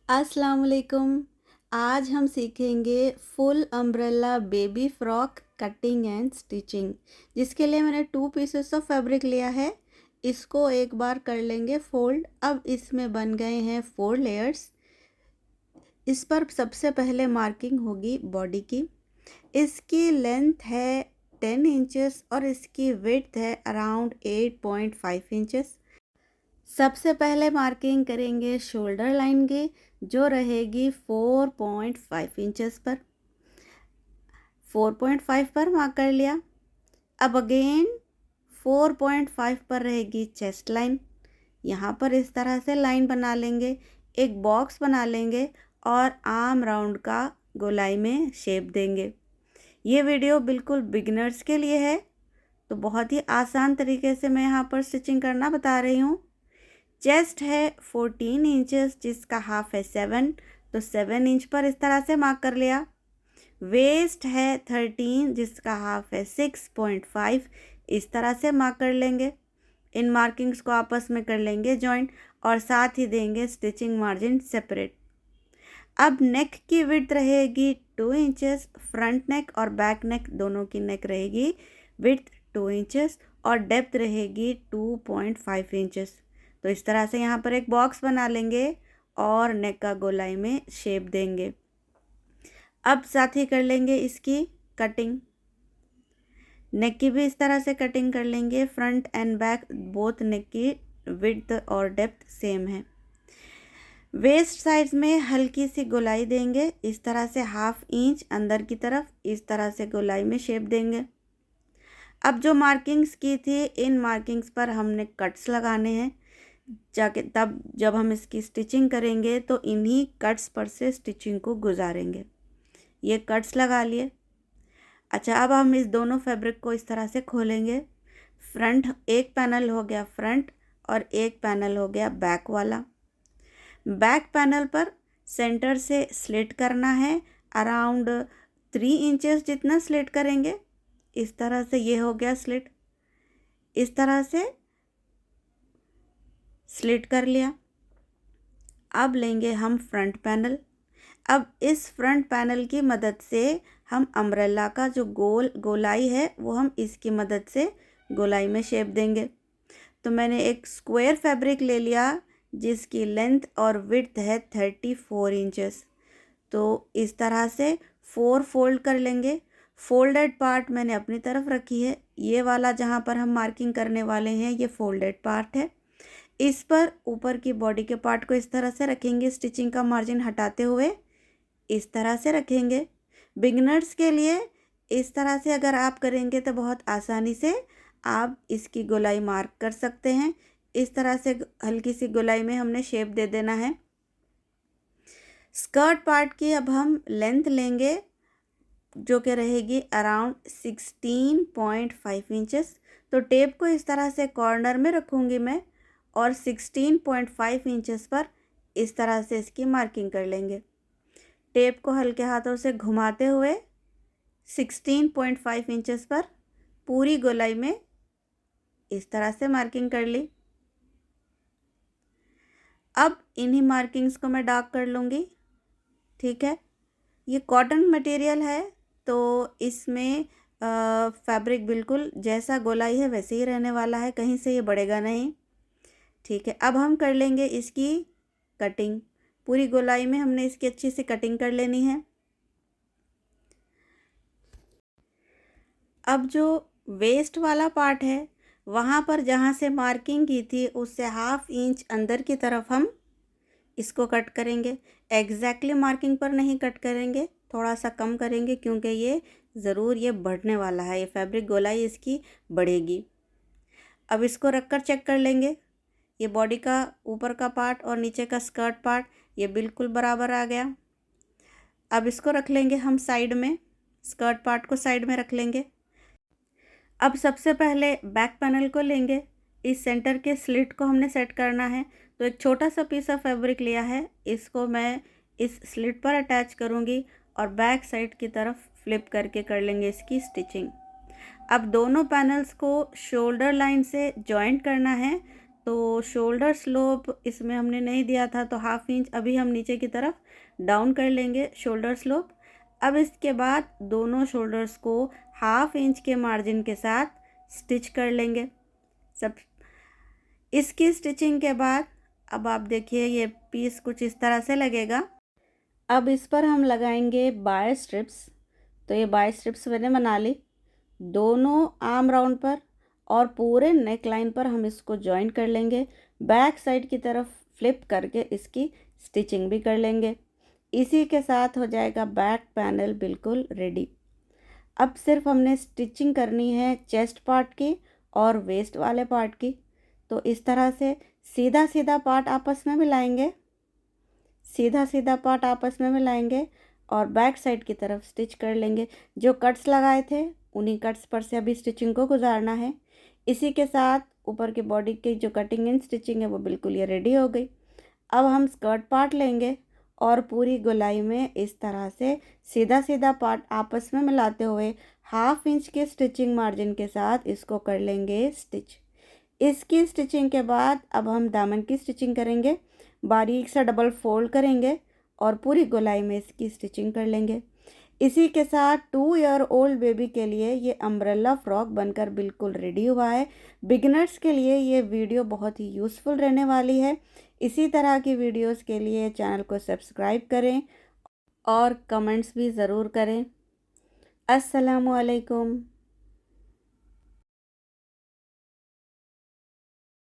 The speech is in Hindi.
अस्सलाम वालेकुम। आज हम सीखेंगे full umbrella baby frock cutting and stitching, जिसके लिए मैंने 2 पीसेस ऑफ फैब्रिक लिया है। इसको एक बार कर लेंगे फोल्ड। अब इसमें बन गए हैं 4 लेयर्स। इस पर सबसे पहले मार्किंग होगी बॉडी की। इसकी लेंथ है 10 इंचेस और इसकी विड्थ है अराउंड 8.5 इंचेस। सबसे पहले मार्किंग करेंगे शोल्डर लाइन की, जो रहेगी 4.5 इंचेस पर। 4.5 पर मार्क कर लिया। अब अगेन 4.5 पर रहेगी चेस्ट लाइन। यहाँ पर इस तरह से लाइन बना लेंगे, एक बॉक्स बना लेंगे और आर्म राउंड का गोलाई में शेप देंगे। ये वीडियो बिल्कुल बिगिनर्स के लिए है, तो बहुत ही आसान तरीके से मैं यहाँ पर स्टिचिंग करना बता रही हूँ। चेस्ट है 14 इंचेस, जिसका हाफ है 7, तो 7 इंच पर इस तरह से मार्क कर लिया। वेस्ट है 13, जिसका हाफ है 6.5, इस तरह से मार्क कर लेंगे। इन मार्किंग्स को आपस में कर लेंगे जॉइंट और साथ ही देंगे स्टिचिंग मार्जिन सेपरेट। अब नेक की विड्थ रहेगी 2 इंचेस। फ्रंट नेक और बैक नेक दोनों की नेक रहेगी विड्थ 2 इंचेस और डेप्थ रहेगी 2.5 इंचेस। तो इस तरह से यहाँ पर एक बॉक्स बना लेंगे और नेक का गोलाई में शेप देंगे। अब साथ ही कर लेंगे इसकी कटिंग। नेक की भी इस तरह से कटिंग कर लेंगे। फ्रंट एंड बैक बोथ नेक की विड्थ और डेप्थ सेम है। वेस्ट साइड में हल्की सी गोलाई देंगे, इस तरह से 1/2 इंच अंदर की तरफ, इस तरह से गोलाई में शेप देंगे। अब जो मार्किंग्स की थी, इन मार्किंग्स पर हमने कट्स लगाने हैं। जाके तब जब हम इसकी स्टिचिंग करेंगे तो इन्हीं कट्स पर से स्टिचिंग को गुजारेंगे। ये कट्स लगा लिए। अच्छा, अब हम इस दोनों फैब्रिक को इस तरह से खोलेंगे। फ्रंट एक पैनल हो गया फ्रंट और एक पैनल हो गया बैक वाला। बैक पैनल पर सेंटर से स्लिट करना है, अराउंड 3 इंचेस जितना स्लिट करेंगे। इस तरह से ये हो गया स्लिट, इस तरह से स्लिट कर लिया। अब लेंगे हम फ्रंट पैनल। अब इस फ्रंट पैनल की मदद से हम अम्ब्रेला का जो गोलाई है वो हम इसकी मदद से गोलाई में शेप देंगे। तो मैंने एक स्क्वायर फैब्रिक ले लिया जिसकी लेंथ और विड्थ है 34 इंचेस। तो इस तरह से 4 फोल्ड कर लेंगे। फोल्डेड पार्ट मैंने अपनी तरफ रखी है। ये वाला जहाँ पर हम मार्किंग करने वाले हैं ये फोल्डेड पार्ट है। इस पर ऊपर की बॉडी के पार्ट को इस तरह से रखेंगे, स्टिचिंग का मार्जिन हटाते हुए इस तरह से रखेंगे। बिगिनर्स के लिए इस तरह से अगर आप करेंगे तो बहुत आसानी से आप इसकी गोलाई मार्क कर सकते हैं। इस तरह से हल्की सी गोलाई में हमने शेप दे देना है। स्कर्ट पार्ट की अब हम लेंथ लेंगे, जो कि रहेगी अराउंड 16.5 इंचेस। तो टेप को इस तरह से कॉर्नर में रखूँगी मैं और 16.5 इंचेस पर इस तरह से इसकी मार्किंग कर लेंगे। टेप को हल्के हाथों से घुमाते हुए 16.5 इंचेस पर पूरी गोलाई में इस तरह से मार्किंग कर ली। अब इन्हीं मार्किंग्स को मैं डार्क कर लूँगी। ठीक है, ये कॉटन मटेरियल है तो इसमें फैब्रिक बिल्कुल जैसा गोलाई है वैसे ही रहने वाला है, कहीं से ये बढ़ेगा नहीं। ठीक है, अब हम कर लेंगे इसकी कटिंग। पूरी गोलाई में हमने इसकी अच्छी से कटिंग कर लेनी है। अब जो वेस्ट वाला पार्ट है वहाँ पर जहाँ से मार्किंग की थी उससे 1/2 इंच अंदर की तरफ हम इसको कट करेंगे। एग्जैक्टली मार्किंग पर नहीं कट करेंगे, थोड़ा सा कम करेंगे क्योंकि ये ज़रूर ये बढ़ने वाला है, ये फैब्रिक गोलाई इसकी बढ़ेगी। अब इसको रख कर चेक कर लेंगे। ये बॉडी का ऊपर का पार्ट और नीचे का स्कर्ट पार्ट ये बिल्कुल बराबर आ गया। अब इसको रख लेंगे हम साइड में, स्कर्ट पार्ट को साइड में रख लेंगे। अब सबसे पहले बैक पैनल को लेंगे। इस सेंटर के स्लिट को हमने सेट करना है, तो एक छोटा सा पीस ऑफ फैब्रिक लिया है, इसको मैं इस स्लिट पर अटैच करूँगी और बैक साइड की तरफ फ्लिप करके कर लेंगे इसकी स्टिचिंग। अब दोनों पैनल्स को शोल्डर लाइन से जॉइंट करना है, तो शोल्डर स्लोप इसमें हमने नहीं दिया था, तो हाफ इंच अभी हम नीचे की तरफ डाउन कर लेंगे शोल्डर स्लोप। अब इसके बाद दोनों शोल्डर्स को हाफ इंच के मार्जिन के साथ स्टिच कर लेंगे सब। इसकी स्टिचिंग के बाद अब आप देखिए ये पीस कुछ इस तरह से लगेगा। अब इस पर हम लगाएंगे बाय स्ट्रिप्स। तो ये बाय स्ट्रिप्स मैंने बना ली दोनों आर्म राउंड पर, और पूरे नेक लाइन पर हम इसको जॉइन कर लेंगे। बैक साइड की तरफ फ्लिप करके इसकी स्टिचिंग भी कर लेंगे। इसी के साथ हो जाएगा बैक पैनल बिल्कुल रेडी। अब सिर्फ हमने स्टिचिंग करनी है चेस्ट पार्ट की और वेस्ट वाले पार्ट की। तो इस तरह से सीधा सीधा पार्ट आपस में मिलाएंगे, सीधा सीधा पार्ट आपस में मिलाएंगे और बैक साइड की तरफ स्टिच कर लेंगे। जो कट्स लगाए थे उन्हीं कट्स पर से अभी स्टिचिंग को गुजारना है। इसी के साथ ऊपर के बॉडी की जो कटिंग एंड स्टिचिंग है वो बिल्कुल ये रेडी हो गई। अब हम स्कर्ट पार्ट लेंगे और पूरी गोलाई में इस तरह से सीधा सीधा पार्ट आपस में मिलाते हुए हाफ इंच के स्टिचिंग मार्जिन के साथ इसको कर लेंगे स्टिच। इसकी स्टिचिंग के बाद अब हम दामन की स्टिचिंग करेंगे। बारीक सा डबल फोल्ड करेंगे और पूरी गोलाई में इसकी स्टिचिंग कर लेंगे। इसी के साथ 2 ईयर ओल्ड बेबी के लिए ये अम्ब्रेला फ्रॉक बनकर बिल्कुल रेडी हुआ है। बिगिनर्स के लिए ये वीडियो बहुत ही यूज़फुल रहने वाली है। इसी तरह की वीडियोस के लिए चैनल को सब्सक्राइब करें और कमेंट्स भी ज़रूर करें। अस्सलामुअलैकुम।